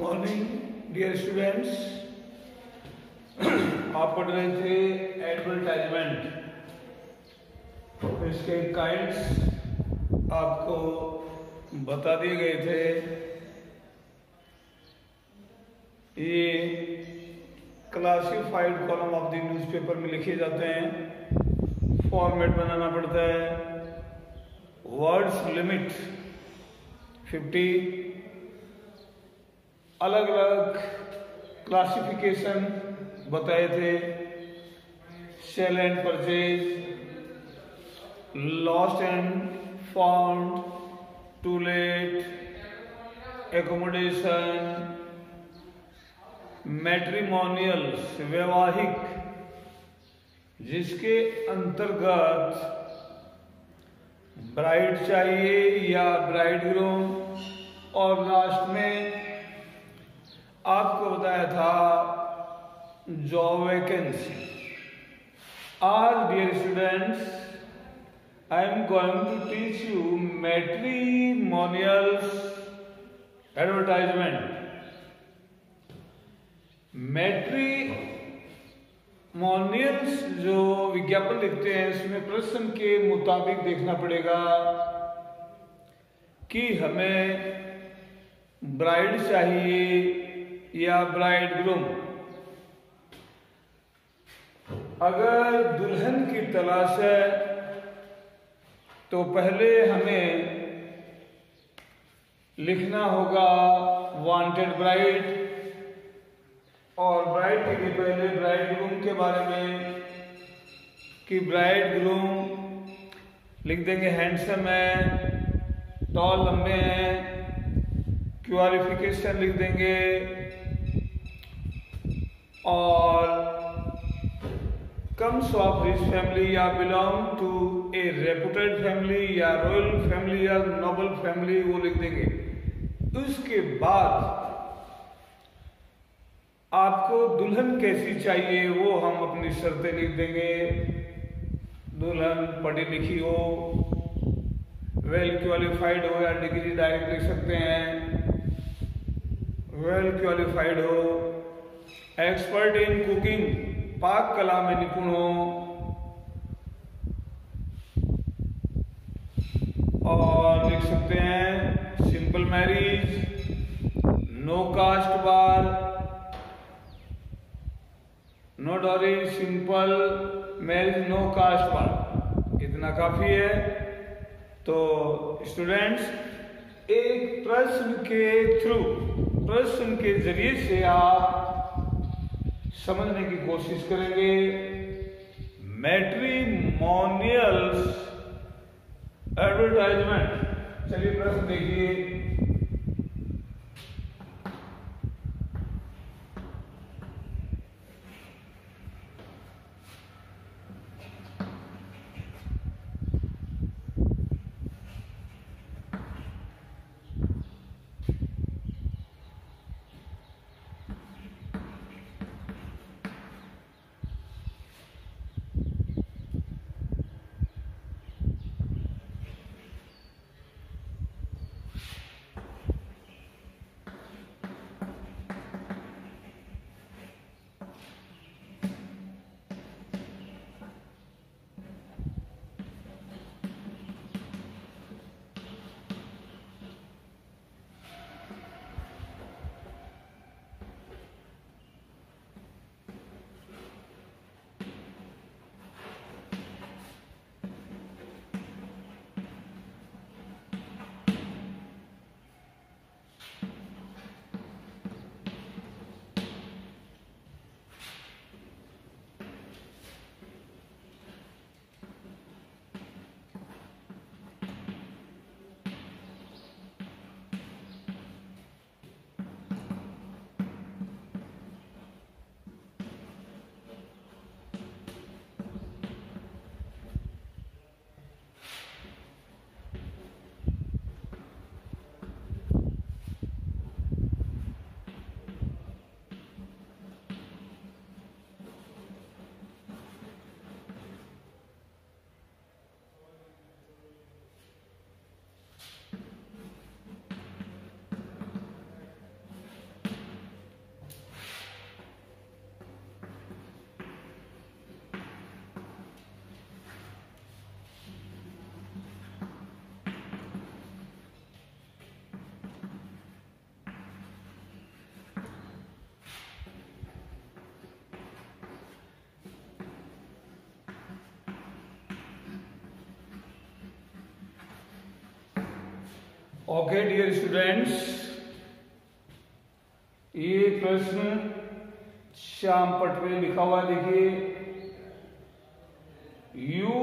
Morning dear students. आप पढ़ रहे थे एडवर्टाइजमेंट, इसके काइंड्स आपको बता दिए गए थे। ये classified column of the newspaper में लिखे जाते हैं। फॉर्मेट बनाना पड़ता है। वर्ड्स लिमिट 50, अलग अलग क्लासिफिकेशन बताए थे। Sale and purchase, lost and found, to let, accommodation, matrimonials वैवाहिक, जिसके अंतर्गत ब्राइड चाहिए या ब्राइडग्रूम, और लास्ट में आपको बताया था जॉब वैकेंसी। आज dear students, I am going to teach you matrimonials advertisement. Matrimonials जो विज्ञापन लिखते हैं, इसमें प्रश्न के मुताबिक देखना पड़ेगा कि हमें ब्राइड चाहिए या ब्राइडग्रूम। अगर दुल्हन की तलाश है तो पहले हमें लिखना होगा वांटेड ब्राइड, और ब्राइड के लिए पहले ब्राइडग्रूम के बारे में कि ब्राइडग्रूम लिख देंगे हैंडसम है, टॉल लंबे हैं, क्वालिफिकेशन लिख देंगे, और कम्स ऑफ रिच फैमिली या belong to a reputed family या रॉयल फैमिली या नोबल फैमिली, वो लिख देंगे। उसके बाद आपको दुल्हन कैसी चाहिए वो हम अपनी शर्तें लिख देंगे। दुल्हन पढ़ी लिखी हो, वेल क्वालिफाइड हो, या डिग्री डायरेक्ट लिख सकते हैं, वेल क्वालिफाइड हो, एक्सपर्ट इन कुकिंग, पाक कला में निपुण हो, और लिख सकते हैं simple marriage, no caste bar, no dowry, simple marriage, no caste bar. इतना काफी है। तो स्टूडेंट्स, एक प्रश्न के थ्रू, प्रश्न के जरिए से आप समझने की कोशिश करेंगे मैट्रिमोनियल्स एडवर्टाइजमेंट। चलिए प्रश्न देखिए। ओके डियर स्टूडेंट्स, ये प्रश्न श्याम पट पे लिखा हुआ देखिए, you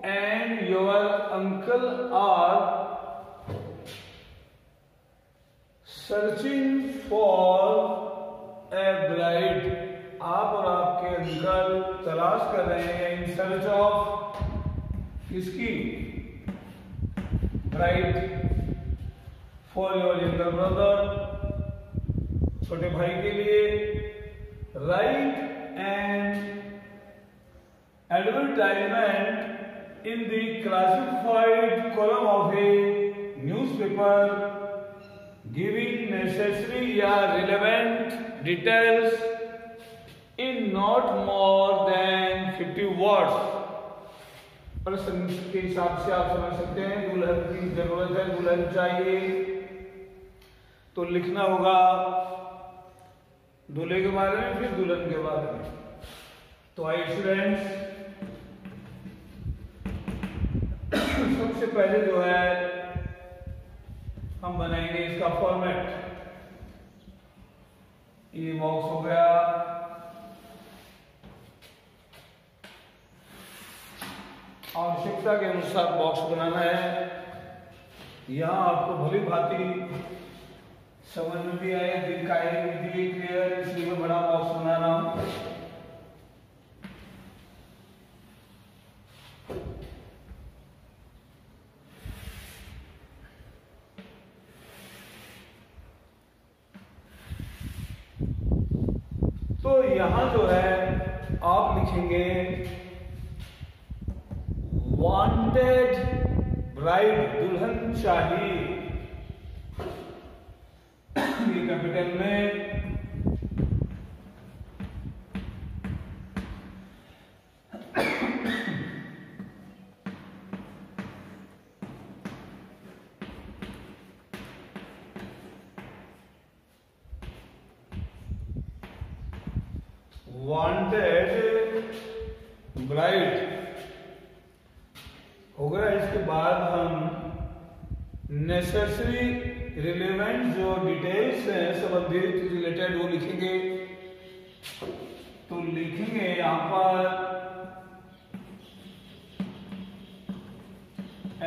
and your uncle are searching for a bride. आप और आपके अंकल तलाश कर रहे हैं इन सर्च ऑफ किसकी? Bride for your younger brother, छोटे भाई के लिए। Write and advertisement in the classified column of a newspaper giving necessary या relevant details in not more than 50 words। प्रश्न के हिसाब से आप समझ सकते हैं, दुल्हन की जरूरत है, दुल्हन चाहिए, तो लिखना होगा दूल्हे के बारे में, फिर दुल्हन के बारे में। तो आइए स्टूडेंट्स, सबसे पहले जो है हम बनाएंगे इसका फॉर्मेट। ये बॉक्स हो गया, आवश्यकता के अनुसार बॉक्स बनाना है। यहाँ आपको भली भांति समझ में भी आए, दिखाई भी दिए क्लियर, इसलिए मैं बड़ा बॉक्स बना रहा हूं। तो यहाँ जो है आप लिखेंगे वांटेड ब्राइड, दुल्हन चाहिए, ये कैपिटल में। वांटेड ब्राइड हो गया। इसके बाद हम नेसेसरी रिलेवेंट जो डिटेल्स हैं संबंधित रिलेटेड वो लिखेंगे। तो लिखेंगे यहां पर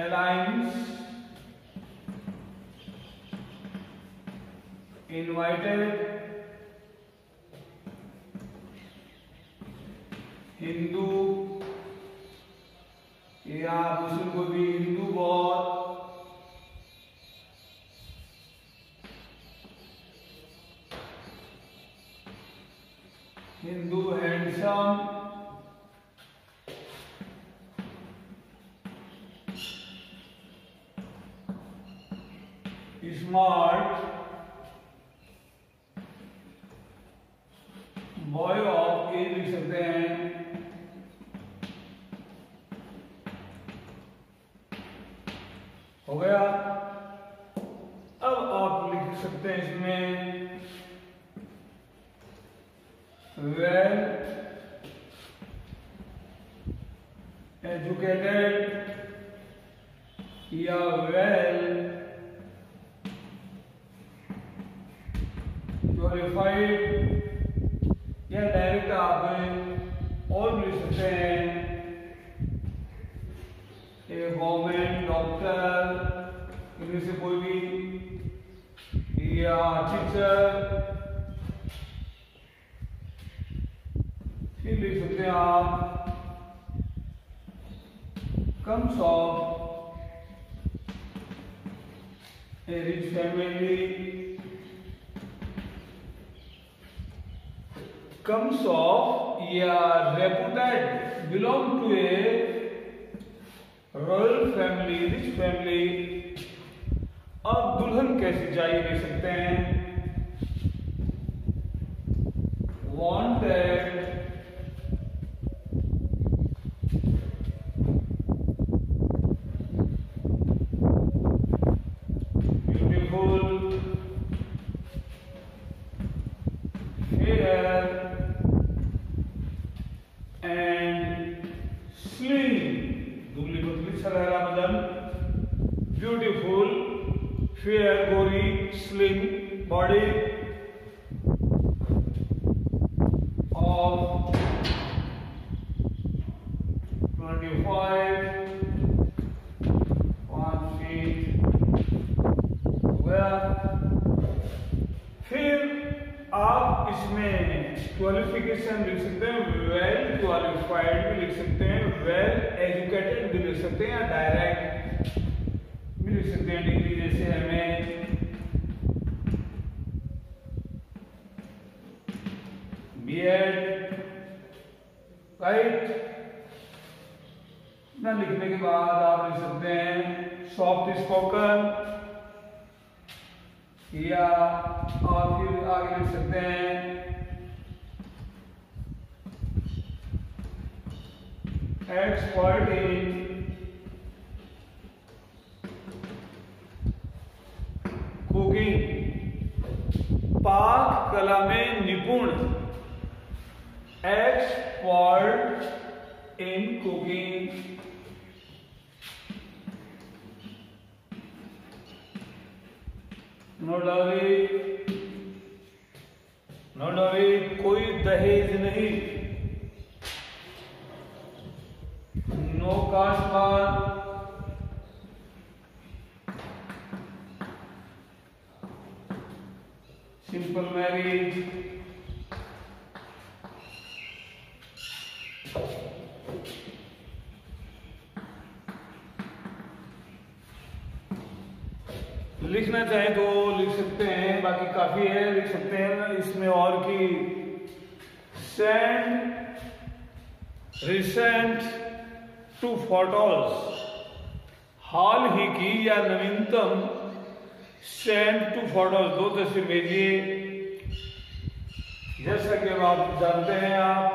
अलायंस इनवाइटेड हिंदू या मुस्लिम को भी हिंदू बौद्ध, Hindu handsome, smart boy of, ये लिख सकते हैं। हो गया। अब आप लिख सकते हैं इसमें वेल एजुकेटेड या वेल क्वालिफाइड, या डायरेक्ट आप और लिख सकते हैं गवर्नमेंट डॉक्टर, इनमें से कोई भी, या टीचर। फिर लिख सकते हैं आप comes of a rich family, comes of या reputed belong to a royal family, rich family. अब दुल्हन कैसी चाहिए लिख सकते हैं wanted beautiful, fair and slim, दुबली पतली, सलहरा बदन, ब्यूटीफुल of 25 1 feet square। फिर आप इसमें क्वालिफिकेशन लिख सकते हैं, वेल क्वालिफाइड भी लिख सकते हैं, वेल एजुकेटेड भी लिख सकते हैं, या डायरेक्ट भी लिख सकते हैं डिग्री, जैसे हमें बीएड राइट ना। लिखने के बाद आप लिख सकते हैं सॉफ्ट स्पोकन, या और फिर आगे लिख सकते हैं एक्सपर्ट इन कुकिंग, पाक कला में निपुण, expert in cooking. No dowry, no dowry, कोई दहेज नहीं, no caste bar, simple marriage, लिखना चाहे तो लिख सकते हैं, बाकी काफी है, लिख सकते हैं इसमें और कि सेंड रिसेंट टू फोटोज, हाल ही की या नवीनतम सेंड टू फोटोज, 2 तस्वीर भेजिए। जैसा कि अब आप जानते हैं, आप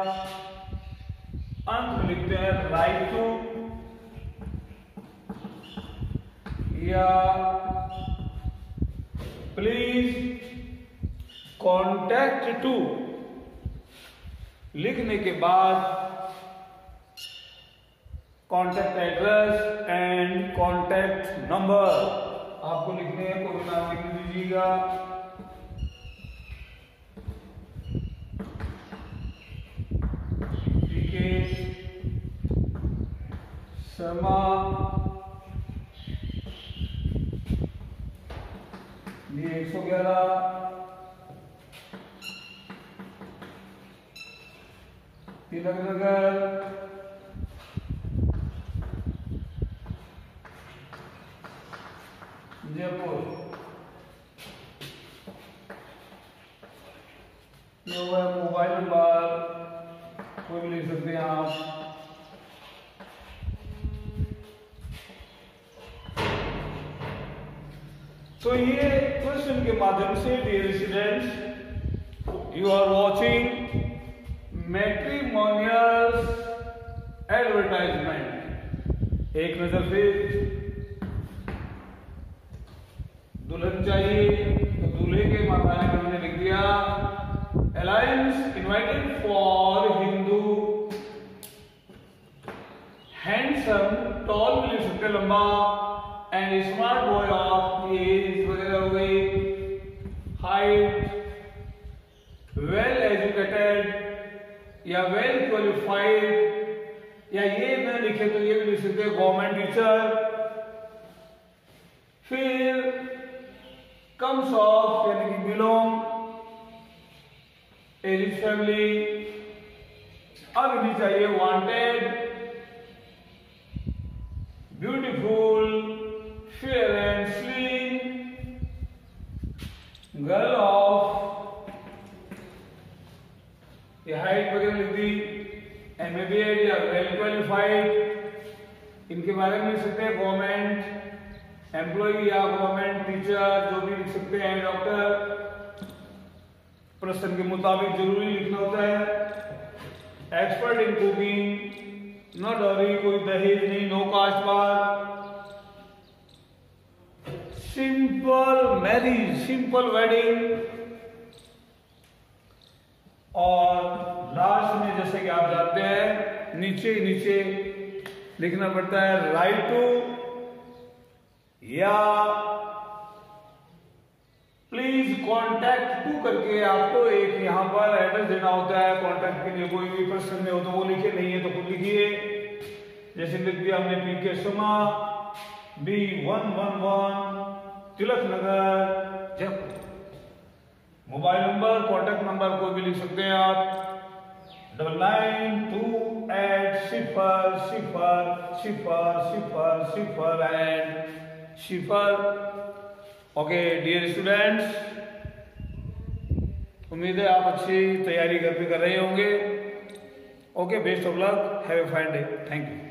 अंत में लिखते हैं राइट टू, या प्लीज कॉन्टैक्ट टू। लिखने के बाद contact address and contact number आपको लिखने हैं, कोई नाम लिख दीजिएगा। शर्मा, ये 111 तिलक नगर, जयपुर। ये हुआ मोबाइल नंबर, कोई भी लिख सकते हैं आप। तो ये क्वेश्चन के माध्यम से dear students, you are watching matrimonial advertisement. एक नजर फिर, दुल्हन चाहिए तो दूल्हे के माता ने हमने लिख दिया alliance invited for Hindu handsome, tall भी लिख सकते, लंबा, and smart boy of age वगैरह हो गई, हाइट, वेल एजुकेटेड या वेल क्वालिफाइड, या ये मैं लिखे तो ये भी लिख सकते हैं गवर्नमेंट टीचर। फिर कम्स ऑफ यानी कि बिलोंग, एज फैमिली, अब नहीं चाहिए wanted, beautiful, fair and slim, girl of, ये हाइट वगैरह लिख दी, एमबीबीएस या वेल क्वालिफाइड, इनके बारे में लिख सकते हैं गवर्नमेंट एम्प्लॉई या गवर्नमेंट टीचर, जो भी लिख सकते हैं, डॉक्टर, प्रश्न के मुताबिक जरूरी लिखना होता है। Expert in cooking, no dowry, कोई दहेज नहीं, no caste bar, simple marriage, simple wedding, और लास्ट में जैसे कि आप जानते हैं नीचे नीचे लिखना पड़ता है राइट टू या प्लीज कॉन्टैक्ट टू करके आपको एक यहाँ पर एड्रेस देना होता है। कॉन्टैक्ट के लिए कोई भी प्रश्न में हो तो वो लिखे, नहीं है तो खुद लिखिए। जैसे लिख दिया हमने PK Suma B111 Tilak Nagar Jaipur. Mobile number contact number कोई भी लिख सकते हैं आप 9928000000 ओके डियर स्टूडेंट्स, उम्मीद है आप अच्छी तैयारी घर पे कर रहे होंगे। Okay, best of luck, have a fine day, thank you.